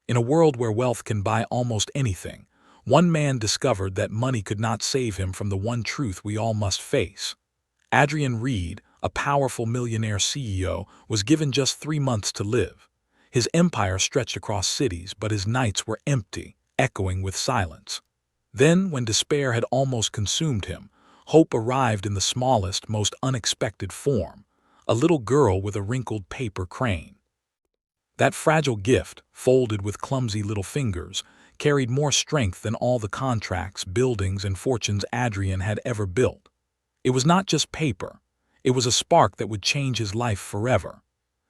In a world where wealth can buy almost anything, one man discovered that money could not save him from the one truth we all must face. Adrian Reed, a powerful millionaire CEO, was given just 3 months to live. His empire stretched across cities, but his nights were empty, echoing with silence. Then, when despair had almost consumed him, hope arrived in the smallest, most unexpected form: a little girl with a wrinkled paper crane. That fragile gift, folded with clumsy little fingers, carried more strength than all the contracts, buildings, and fortunes Adrian had ever built. It was not just paper. It was a spark that would change his life forever.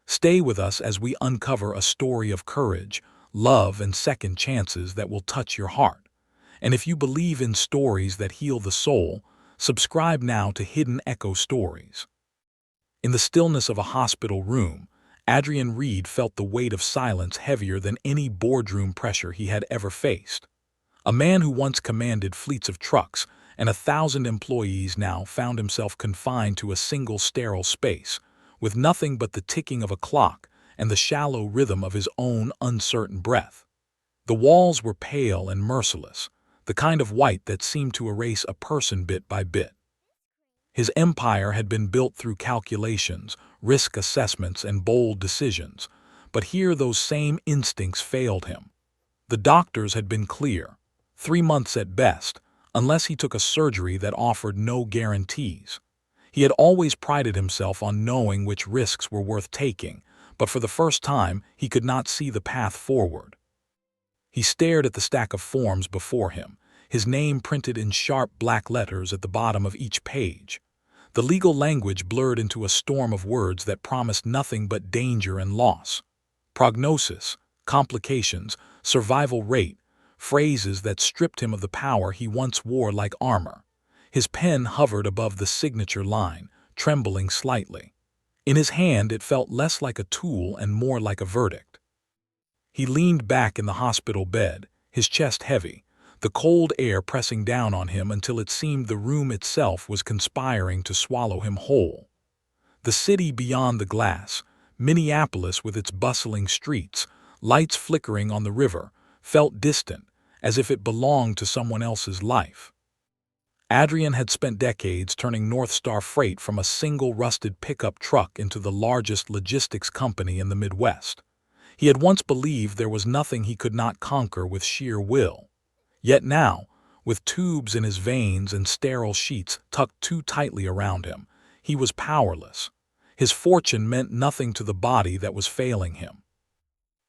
Stay with us as we uncover a story of courage, love, and second chances that will touch your heart. And if you believe in stories that heal the soul, subscribe now to Hidden Echo Stories. In the stillness of a hospital room, Adrian Reed felt the weight of silence heavier than any boardroom pressure he had ever faced. A man who once commanded fleets of trucks and 1,000 employees now found himself confined to a single sterile space, with nothing but the ticking of a clock and the shallow rhythm of his own uncertain breath. The walls were pale and merciless, the kind of white that seemed to erase a person bit by bit. His empire had been built through calculations, risk assessments, and bold decisions, but here those same instincts failed him. The doctors had been clear: 3 months at best, unless he took a surgery that offered no guarantees. He had always prided himself on knowing which risks were worth taking, but for the first time he could not see the path forward. He stared at the stack of forms before him, his name printed in sharp black letters at the bottom of each page. The legal language blurred into a storm of words that promised nothing but danger and loss. Prognosis, complications, survival rate, phrases that stripped him of the power he once wore like armor. His pen hovered above the signature line, trembling slightly. In his hand it felt less like a tool and more like a verdict. He leaned back in the hospital bed, his chest heavy, the cold air pressing down on him until it seemed the room itself was conspiring to swallow him whole. The city beyond the glass, Minneapolis with its bustling streets, lights flickering on the river, felt distant, as if it belonged to someone else's life. Adrian had spent decades turning North Star freight from a single rusted pickup truck into the largest logistics company in the Midwest. He had once believed there was nothing he could not conquer with sheer will. Yet now, with tubes in his veins and sterile sheets tucked too tightly around him, he was powerless. His fortune meant nothing to the body that was failing him.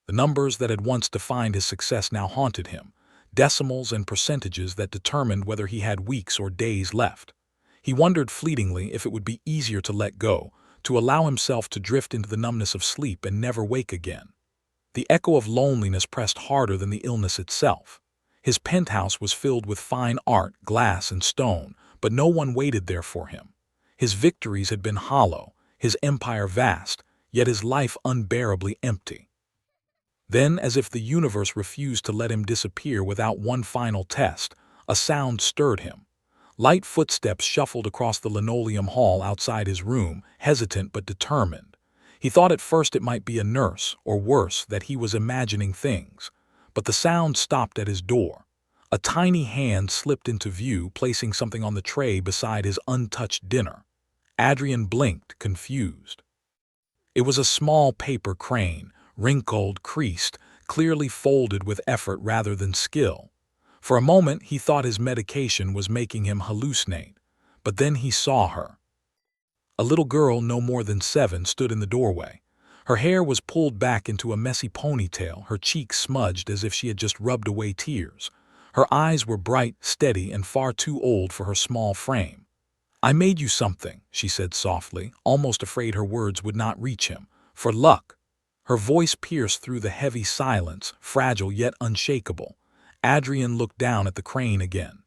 The numbers that had once defined his success now haunted him, decimals and percentages that determined whether he had weeks or days left. He wondered fleetingly if it would be easier to let go, to allow himself to drift into the numbness of sleep and never wake again. The echo of loneliness pressed harder than the illness itself. His penthouse was filled with fine art, glass, and stone, but no one waited there for him. His victories had been hollow, his empire vast, yet his life unbearably empty. Then, as if the universe refused to let him disappear without one final test, a sound stirred him. Light footsteps shuffled across the linoleum hall outside his room, hesitant but determined. He thought at first it might be a nurse, or worse, that he was imagining things. But the sound stopped at his door. A tiny hand slipped into view, placing something on the tray beside his untouched dinner. Adrian blinked, confused. It was a small paper crane, wrinkled, creased, clearly folded with effort rather than skill. For a moment he thought his medication was making him hallucinate, but then he saw her. A little girl no more than 7 stood in the doorway. Her hair was pulled back into a messy ponytail, her cheeks smudged as if she had just rubbed away tears. Her eyes were bright, steady, and far too old for her small frame. "I made you something," she said softly, almost afraid her words would not reach him. "For luck." Her voice pierced through the heavy silence, fragile yet unshakable. Adrian looked down at the crane again.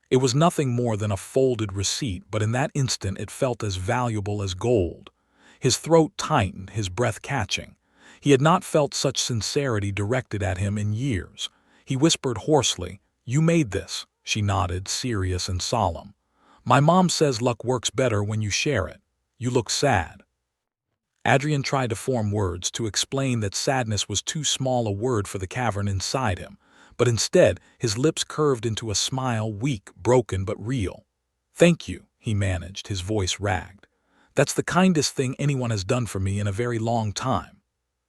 It was nothing more than a folded receipt, but in that instant it felt as valuable as gold. His throat tightened, his breath catching. He had not felt such sincerity directed at him in years. He whispered hoarsely, "You made this." She nodded, serious and solemn. "My mom says luck works better when you share it. You look sad." Adrian tried to form words to explain that sadness was too small a word for the cavern inside him, but instead his lips curved into a smile, weak, broken, but real. "Thank you," he managed, his voice ragged. "That's the kindest thing anyone has done for me in a very long time."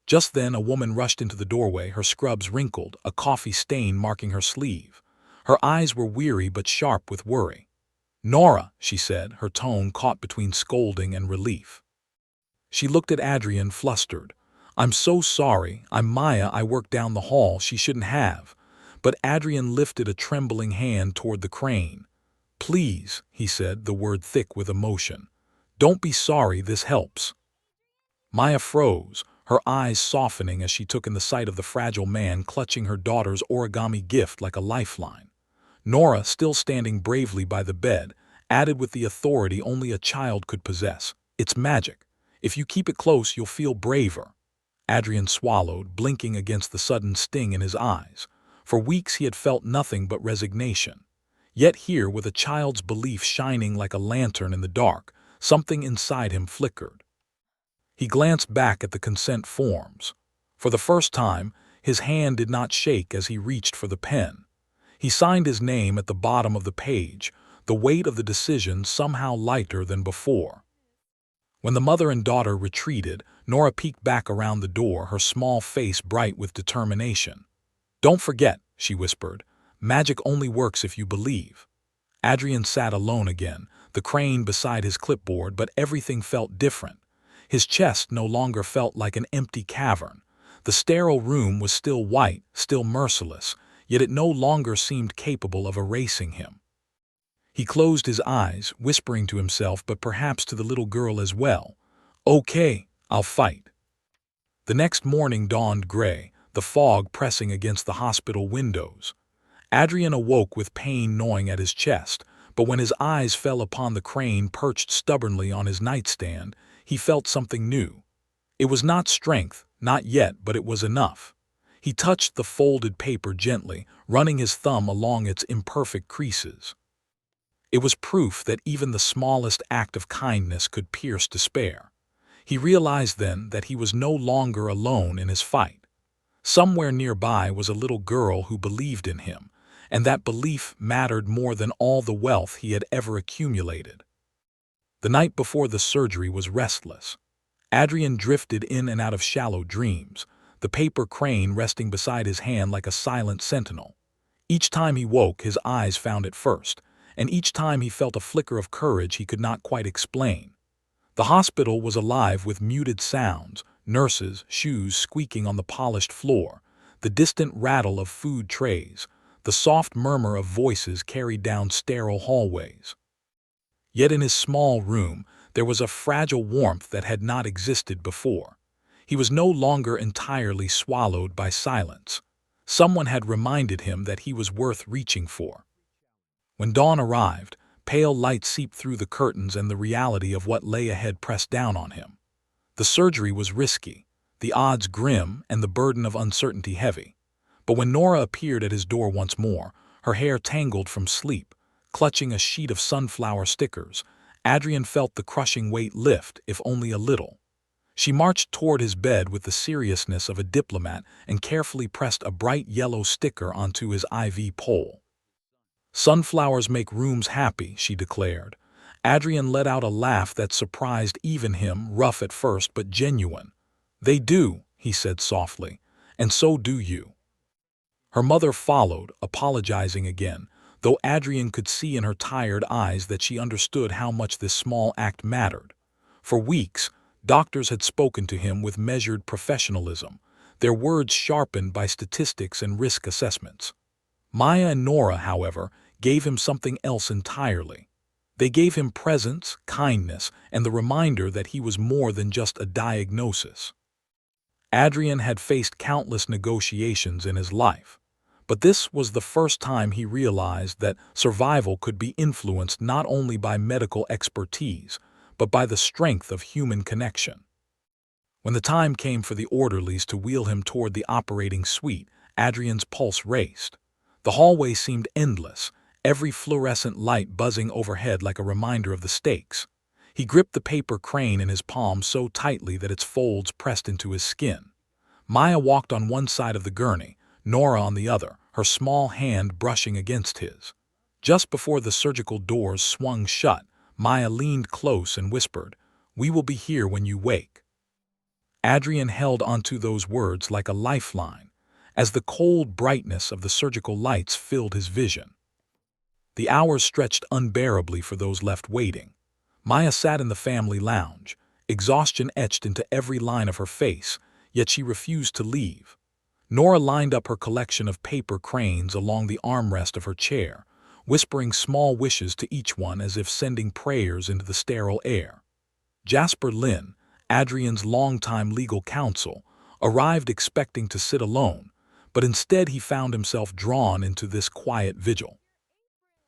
Just then a woman rushed into the doorway, her scrubs wrinkled, a coffee stain marking her sleeve. Her eyes were weary but sharp with worry. "Nora," she said, her tone caught between scolding and relief. She looked at Adrian, flustered. "I'm so sorry. I'm Maya. I work down the hall. She shouldn't have." But Adrian lifted a trembling hand toward the crane. "Please," he said, the word thick with emotion. "Don't be sorry. This helps." Maya froze, her eyes softening as she took in the sight of the fragile man clutching her daughter's origami gift like a lifeline. Nora, still standing bravely by the bed, added with the authority only a child could possess. "It's magic. If you keep it close, you'll feel braver." Adrian swallowed, blinking against the sudden sting in his eyes. For weeks he had felt nothing but resignation. Yet here, with a child's belief shining like a lantern in the dark, something inside him flickered. He glanced back at the consent forms. For the first time, his hand did not shake as he reached for the pen. He signed his name at the bottom of the page, the weight of the decision somehow lighter than before. When the mother and daughter retreated, Nora peeked back around the door, her small face bright with determination. "Don't forget," she whispered, "magic only works if you believe." Adrian sat alone again, the crane beside his clipboard, but everything felt different. His chest no longer felt like an empty cavern. The sterile room was still white, still merciless, yet it no longer seemed capable of erasing him. He closed his eyes, whispering to himself, but perhaps to the little girl as well, "Okay, I'll fight." The next morning dawned gray, the fog pressing against the hospital windows. Adrian awoke with pain gnawing at his chest, but when his eyes fell upon the crane perched stubbornly on his nightstand, he felt something new. It was not strength, not yet, but it was enough. He touched the folded paper gently, running his thumb along its imperfect creases. It was proof that even the smallest act of kindness could pierce despair. He realized then that he was no longer alone in his fight. Somewhere nearby was a little girl who believed in him, and that belief mattered more than all the wealth he had ever accumulated. The night before the surgery was restless. Adrian drifted in and out of shallow dreams, the paper crane resting beside his hand like a silent sentinel. Each time he woke, his eyes found it first, and each time he felt a flicker of courage he could not quite explain. The hospital was alive with muted sounds, nurses' shoes squeaking on the polished floor, the distant rattle of food trays, the soft murmur of voices carried down sterile hallways. Yet in his small room, there was a fragile warmth that had not existed before. He was no longer entirely swallowed by silence. Someone had reminded him that he was worth reaching for. When dawn arrived, pale light seeped through the curtains and the reality of what lay ahead pressed down on him. The surgery was risky, the odds grim, and the burden of uncertainty heavy. But when Nora appeared at his door once more, her hair tangled from sleep, clutching a sheet of sunflower stickers, Adrian felt the crushing weight lift, if only a little. She marched toward his bed with the seriousness of a diplomat and carefully pressed a bright yellow sticker onto his IV pole. "Sunflowers make rooms happy," she declared. Adrian let out a laugh that surprised even him, rough at first but genuine. "They do," he said softly, "and so do you." Her mother followed, apologizing again, though Adrian could see in her tired eyes that she understood how much this small act mattered. For weeks, doctors had spoken to him with measured professionalism, their words sharpened by statistics and risk assessments. Maya and Nora, however, gave him something else entirely. They gave him presence, kindness, and the reminder that he was more than just a diagnosis. Adrian had faced countless negotiations in his life, but this was the first time he realized that survival could be influenced not only by medical expertise, but by the strength of human connection. When the time came for the orderlies to wheel him toward the operating suite, Adrian's pulse raced. The hallway seemed endless, every fluorescent light buzzing overhead like a reminder of the stakes. He gripped the paper crane in his palm so tightly that its folds pressed into his skin. Maya walked on one side of the gurney, Nora on the other, her small hand brushing against his. Just before the surgical doors swung shut, Maya leaned close and whispered, "We will be here when you wake." Adrian held onto those words like a lifeline, as the cold brightness of the surgical lights filled his vision. The hours stretched unbearably for those left waiting. Maya sat in the family lounge, exhaustion etched into every line of her face, yet she refused to leave. Nora lined up her collection of paper cranes along the armrest of her chair, whispering small wishes to each one as if sending prayers into the sterile air. Jasper Lynn, Adrian's longtime legal counsel, arrived expecting to sit alone, but instead he found himself drawn into this quiet vigil.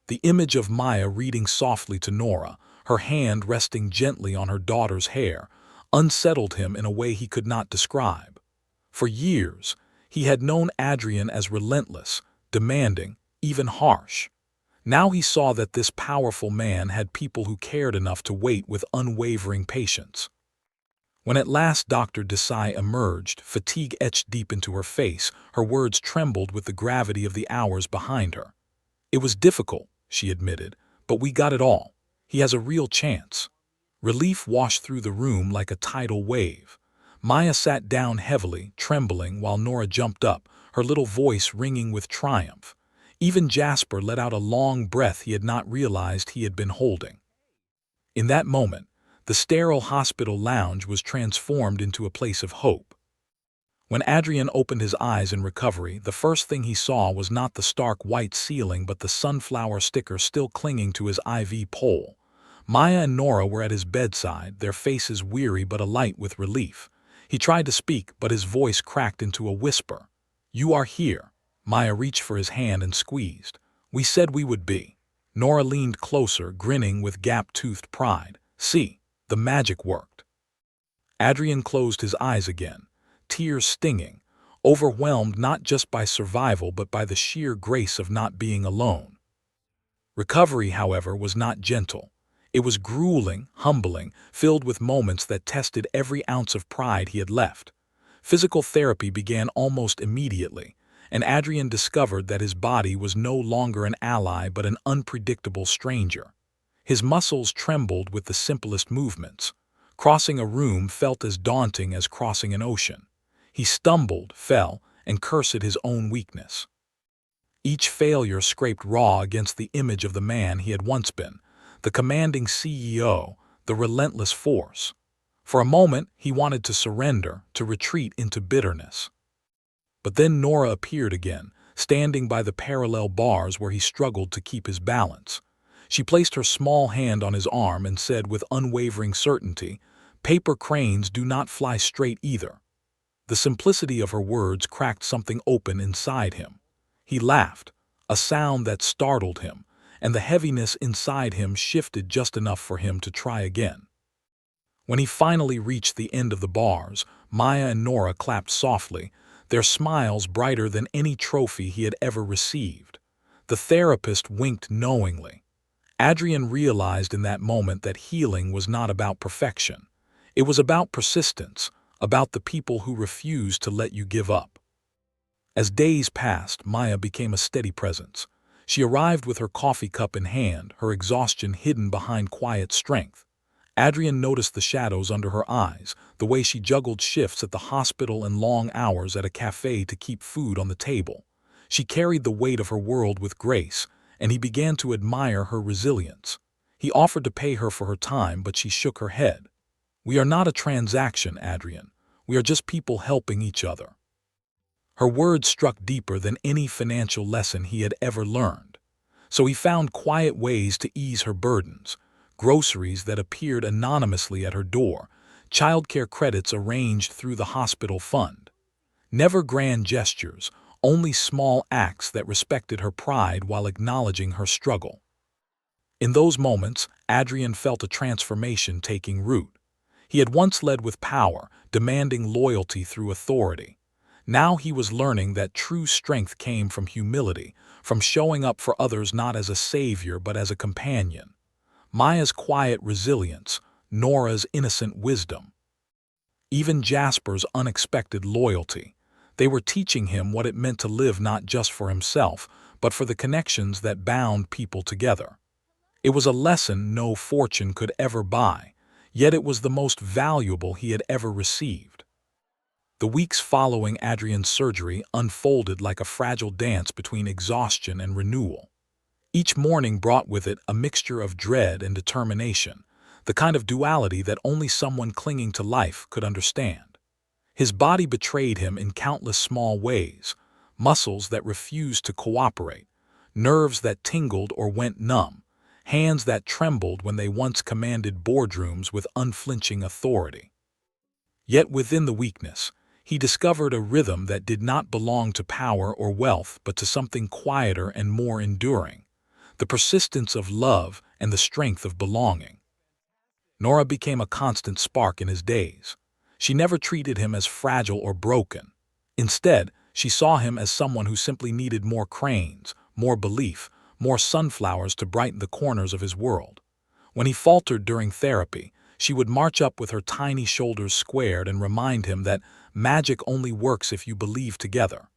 The image of Maya reading softly to Nora, her hand resting gently on her daughter's hair, unsettled him in a way he could not describe. For years, he had known Adrian as relentless, demanding, even harsh. Now he saw that this powerful man had people who cared enough to wait with unwavering patience. When at last Dr. Desai emerged, fatigue etched deep into her face, her words trembled with the gravity of the hours behind her. "It was difficult," she admitted, "but we got it all. He has a real chance." Relief washed through the room like a tidal wave. Maya sat down heavily, trembling, while Nora jumped up, her little voice ringing with triumph. Even Jasper let out a long breath he had not realized he had been holding. In that moment, the sterile hospital lounge was transformed into a place of hope. When Adrian opened his eyes in recovery, the first thing he saw was not the stark white ceiling but the sunflower sticker still clinging to his IV pole. Maya and Nora were at his bedside, their faces weary but alight with relief. He tried to speak, but his voice cracked into a whisper. "You are here." Maya reached for his hand and squeezed. "We said we would be." Nora leaned closer, grinning with gap-toothed pride. "See, the magic worked." Adrian closed his eyes again, tears stinging, overwhelmed not just by survival but by the sheer grace of not being alone. Recovery, however, was not gentle. It was grueling, humbling, filled with moments that tested every ounce of pride he had left. Physical therapy began almost immediately, and Adrian discovered that his body was no longer an ally but an unpredictable stranger. His muscles trembled with the simplest movements. Crossing a room felt as daunting as crossing an ocean. He stumbled, fell, and cursed his own weakness. Each failure scraped raw against the image of the man he had once been, the commanding CEO, the relentless force. For a moment, he wanted to surrender, to retreat into bitterness. But then Nora appeared again, standing by the parallel bars where he struggled to keep his balance. She placed her small hand on his arm and said with unwavering certainty, "Paper cranes do not fly straight either." The simplicity of her words cracked something open inside him. He laughed, a sound that startled him, and the heaviness inside him shifted just enough for him to try again. When he finally reached the end of the bars, Maya and Nora clapped softly, their smiles brighter than any trophy he had ever received. The therapist winked knowingly. Adrian realized in that moment that healing was not about perfection. It was about persistence, about the people who refused to let you give up. As days passed, Maya became a steady presence. She arrived with her coffee cup in hand, her exhaustion hidden behind quiet strength. Adrian noticed the shadows under her eyes, the way she juggled shifts at the hospital and long hours at a cafe to keep food on the table. She carried the weight of her world with grace, and he began to admire her resilience. He offered to pay her for her time, but she shook her head. "We are not a transaction, Adrian. We are just people helping each other." Her words struck deeper than any financial lesson he had ever learned. So he found quiet ways to ease her burdens, groceries that appeared anonymously at her door, childcare credits arranged through the hospital fund. Never grand gestures, only small acts that respected her pride while acknowledging her struggle. In those moments, Adrian felt a transformation taking root. He had once led with power, demanding loyalty through authority. Now he was learning that true strength came from humility, from showing up for others not as a savior but as a companion. Maya's quiet resilience, Nora's innocent wisdom, even Jasper's unexpected loyalty. They were teaching him what it meant to live not just for himself, but for the connections that bound people together. It was a lesson no fortune could ever buy, yet it was the most valuable he had ever received. The weeks following Adrian's surgery unfolded like a fragile dance between exhaustion and renewal. Each morning brought with it a mixture of dread and determination, the kind of duality that only someone clinging to life could understand. His body betrayed him in countless small ways: muscles that refused to cooperate, nerves that tingled or went numb, hands that trembled when they once commanded boardrooms with unflinching authority. Yet within the weakness, he discovered a rhythm that did not belong to power or wealth but to something quieter and more enduring: the persistence of love and the strength of belonging. Nora became a constant spark in his days. She never treated him as fragile or broken. Instead, she saw him as someone who simply needed more cranes, more belief, more sunflowers to brighten the corners of his world. When he faltered during therapy, she would march up with her tiny shoulders squared and remind him that magic only works if you believe together.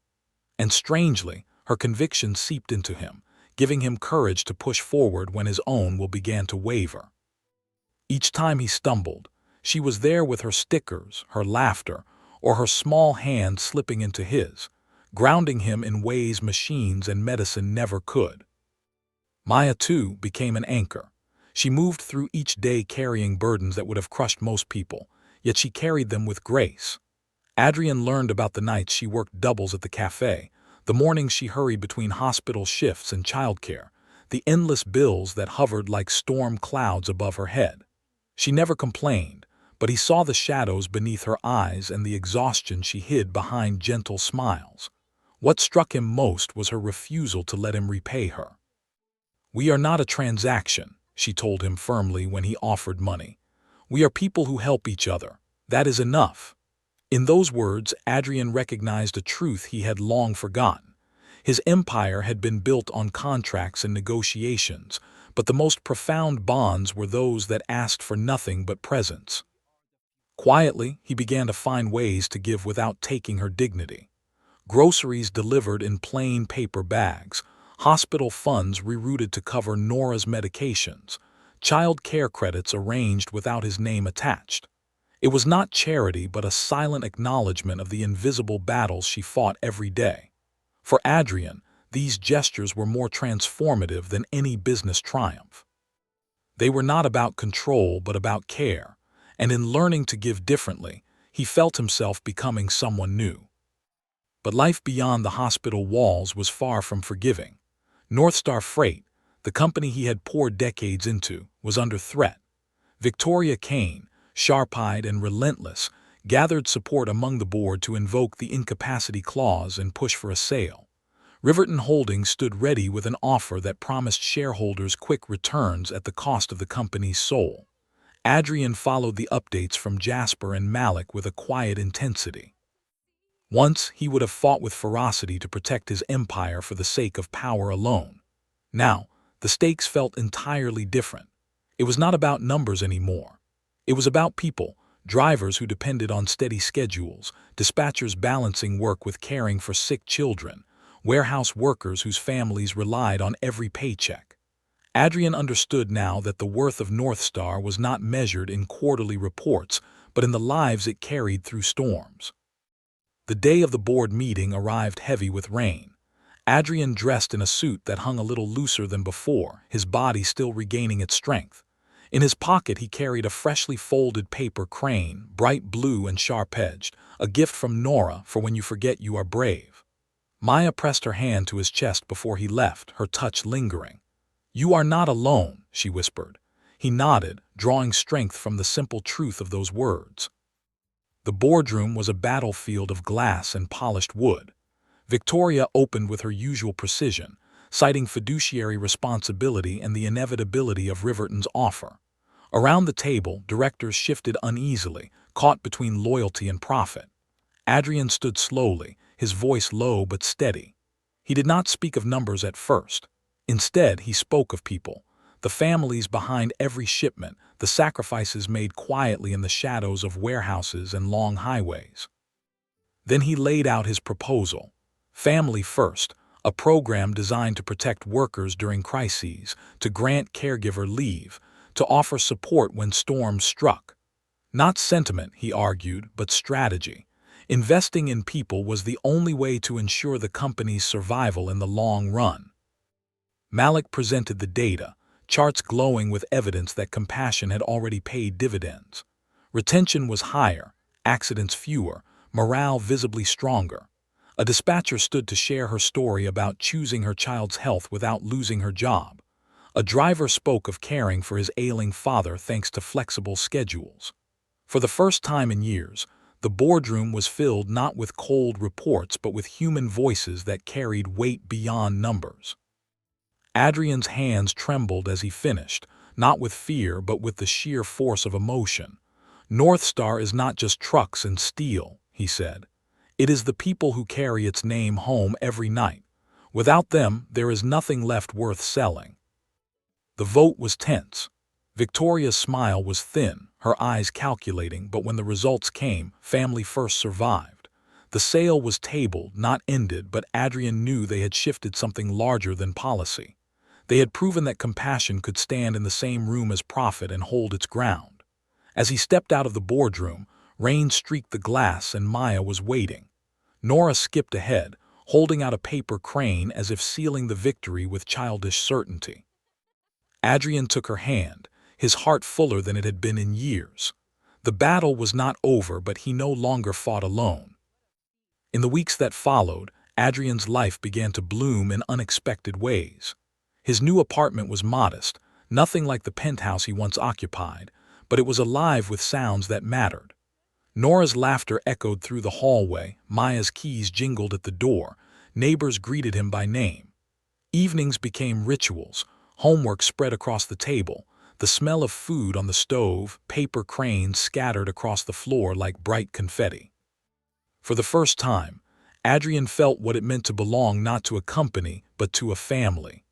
And strangely, her conviction seeped into him, giving him courage to push forward when his own will began to waver. Each time he stumbled, she was there with her stickers, her laughter, or her small hand slipping into his, grounding him in ways machines and medicine never could. Maya, too, became an anchor. She moved through each day carrying burdens that would have crushed most people, yet she carried them with grace. Adrian learned about the nights she worked doubles at the cafe, the mornings she hurried between hospital shifts and childcare, the endless bills that hovered like storm clouds above her head. She never complained, but he saw the shadows beneath her eyes and the exhaustion she hid behind gentle smiles. What struck him most was her refusal to let him repay her. "We are not a transaction," she told him firmly when he offered money. "We are people who help each other. That is enough." In those words, Adrian recognized a truth he had long forgotten. His empire had been built on contracts and negotiations, but the most profound bonds were those that asked for nothing but presence. Quietly, he began to find ways to give without taking her dignity. Groceries delivered in plain paper bags, hospital funds rerouted to cover Nora's medications, child care credits arranged without his name attached. It was not charity but a silent acknowledgement of the invisible battles she fought every day. For Adrian, these gestures were more transformative than any business triumph. They were not about control but about care, and in learning to give differently, he felt himself becoming someone new. But life beyond the hospital walls was far from forgiving. North Star Freight, the company he had poured decades into, was under threat. Victoria Kane, sharp-eyed and relentless, gathered support among the board to invoke the incapacity clause and push for a sale. Riverton Holdings stood ready with an offer that promised shareholders quick returns at the cost of the company's soul. Adrian followed the updates from Jasper and Malik with a quiet intensity. Once, he would have fought with ferocity to protect his empire for the sake of power alone. Now, the stakes felt entirely different. It was not about numbers anymore. It was about people, drivers who depended on steady schedules, dispatchers balancing work with caring for sick children, warehouse workers whose families relied on every paycheck. Adrian understood now that the worth of North Star was not measured in quarterly reports, but in the lives it carried through storms. The day of the board meeting arrived heavy with rain. Adrian dressed in a suit that hung a little looser than before, his body still regaining its strength. In his pocket he carried a freshly folded paper crane, bright blue and sharp-edged, a gift from Nora for when you forget you are brave. Maya pressed her hand to his chest before he left, her touch lingering. "You are not alone," she whispered. He nodded, drawing strength from the simple truth of those words. The boardroom was a battlefield of glass and polished wood. Victoria opened with her usual precision, citing fiduciary responsibility and the inevitability of Riverton's offer. Around the table, directors shifted uneasily, caught between loyalty and profit. Adrian stood slowly, his voice low but steady. He did not speak of numbers at first. Instead, he spoke of people, the families behind every shipment, the sacrifices made quietly in the shadows of warehouses and long highways. Then he laid out his proposal. Family First, a program designed to protect workers during crises, to grant caregiver leave, to offer support when storms struck. Not sentiment, he argued, but strategy. Investing in people was the only way to ensure the company's survival in the long run. Malik presented the data, charts glowing with evidence that compassion had already paid dividends. Retention was higher, accidents fewer, morale visibly stronger. A dispatcher stood to share her story about choosing her child's health without losing her job. A driver spoke of caring for his ailing father thanks to flexible schedules. For the first time in years, the boardroom was filled not with cold reports but with human voices that carried weight beyond numbers. Adrian's hands trembled as he finished, not with fear but with the sheer force of emotion. North Star is not just trucks and steel, he said. It is the people who carry its name home every night. Without them, there is nothing left worth selling. The vote was tense. Victoria's smile was thin, her eyes calculating, but when the results came, Family First survived. The sale was tabled, not ended, but Adrian knew they had shifted something larger than policy. They had proven that compassion could stand in the same room as profit and hold its ground. As he stepped out of the boardroom, rain streaked the glass and Maya was waiting. Nora skipped ahead, holding out a paper crane as if sealing the victory with childish certainty. Adrian took her hand, his heart fuller than it had been in years. The battle was not over, but he no longer fought alone. In the weeks that followed, Adrian's life began to bloom in unexpected ways. His new apartment was modest, nothing like the penthouse he once occupied, but it was alive with sounds that mattered. Nora's laughter echoed through the hallway, Maya's keys jingled at the door, neighbors greeted him by name. Evenings became rituals, homework spread across the table, the smell of food on the stove, paper cranes scattered across the floor like bright confetti. For the first time, Adrian felt what it meant to belong not to a company, but to a family.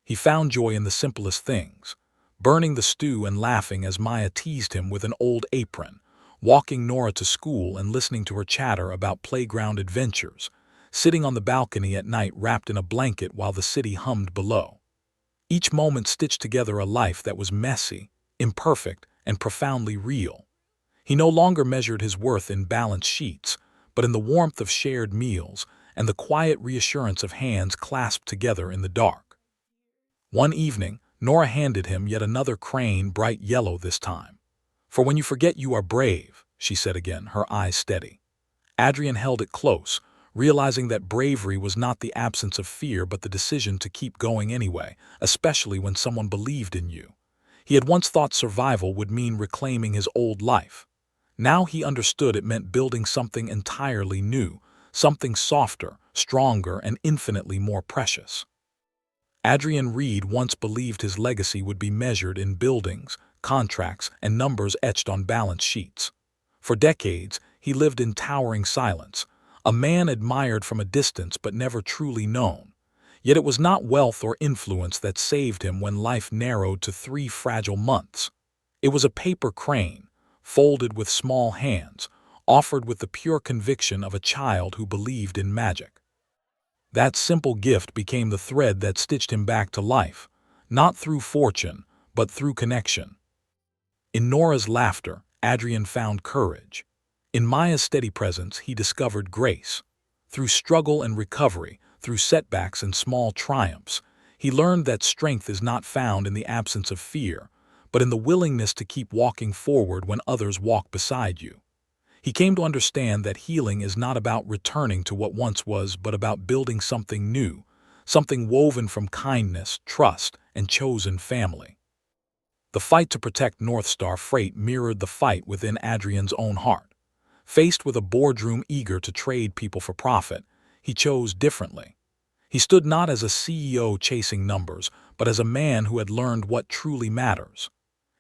He found joy in the simplest things, burning the stew and laughing as Maya teased him with an old apron, walking Nora to school and listening to her chatter about playground adventures, sitting on the balcony at night wrapped in a blanket while the city hummed below. Each moment stitched together a life that was messy, imperfect, and profoundly real. He no longer measured his worth in balance sheets, but in the warmth of shared meals and the quiet reassurance of hands clasped together in the dark. One evening, Nora handed him yet another crane, bright yellow this time. "For when you forget you are brave," she said again, her eyes steady. Adrian held it close, realizing that bravery was not the absence of fear but the decision to keep going anyway, especially when someone believed in you. He had once thought survival would mean reclaiming his old life. Now he understood it meant building something entirely new, something softer, stronger, and infinitely more precious. Adrian Reed once believed his legacy would be measured in buildings, contracts, and numbers etched on balance sheets. For decades, he lived in towering silence, a man admired from a distance but never truly known. Yet it was not wealth or influence that saved him when life narrowed to 3 fragile months. It was a paper crane, folded with small hands, offered with the pure conviction of a child who believed in magic. That simple gift became the thread that stitched him back to life, not through fortune, but through connection. In Nora's laughter, Adrian found courage. In Maya's steady presence, he discovered grace. Through struggle and recovery, through setbacks and small triumphs, he learned that strength is not found in the absence of fear, but in the willingness to keep walking forward when others walk beside you. He came to understand that healing is not about returning to what once was, but about building something new, something woven from kindness, trust, and chosen family. The fight to protect North Star Freight mirrored the fight within Adrian's own heart. Faced with a boardroom eager to trade people for profit, he chose differently. He stood not as a CEO chasing numbers, but as a man who had learned what truly matters.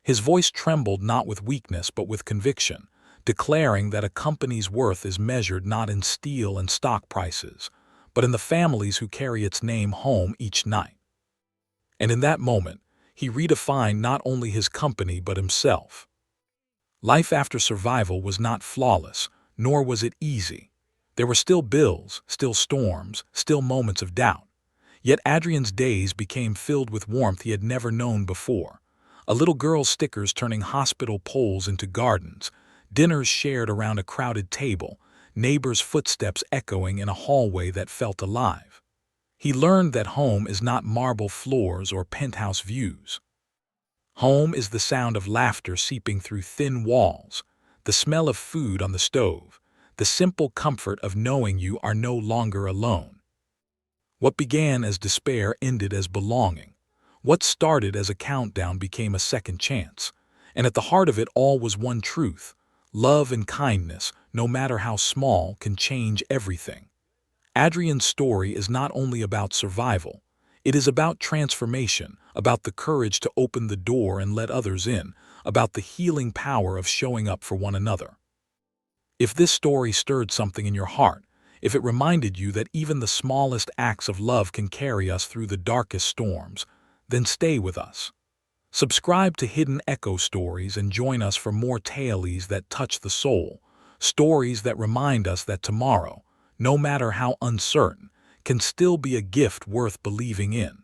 His voice trembled not with weakness but with conviction, declaring that a company's worth is measured not in steel and stock prices, but in the families who carry its name home each night. And in that moment, he redefined not only his company but himself. Life after survival was not flawless, nor was it easy. There were still bills, still storms, still moments of doubt. Yet Adrian's days became filled with warmth he had never known before. A little girl's stickers turning hospital poles into gardens, dinners shared around a crowded table, neighbors' footsteps echoing in a hallway that felt alive. He learned that home is not marble floors or penthouse views. Home is the sound of laughter seeping through thin walls, the smell of food on the stove, the simple comfort of knowing you are no longer alone. What began as despair ended as belonging. What started as a countdown became a second chance. And at the heart of it all was one truth: love and kindness, no matter how small, can change everything. Adrian's story is not only about survival. It is about transformation, about the courage to open the door and let others in, about the healing power of showing up for one another. If this story stirred something in your heart, if it reminded you that even the smallest acts of love can carry us through the darkest storms, then stay with us. Subscribe to Hidden Echo Stories and join us for more tales that touch the soul, stories that remind us that tomorrow, no matter how uncertain, can still be a gift worth believing in.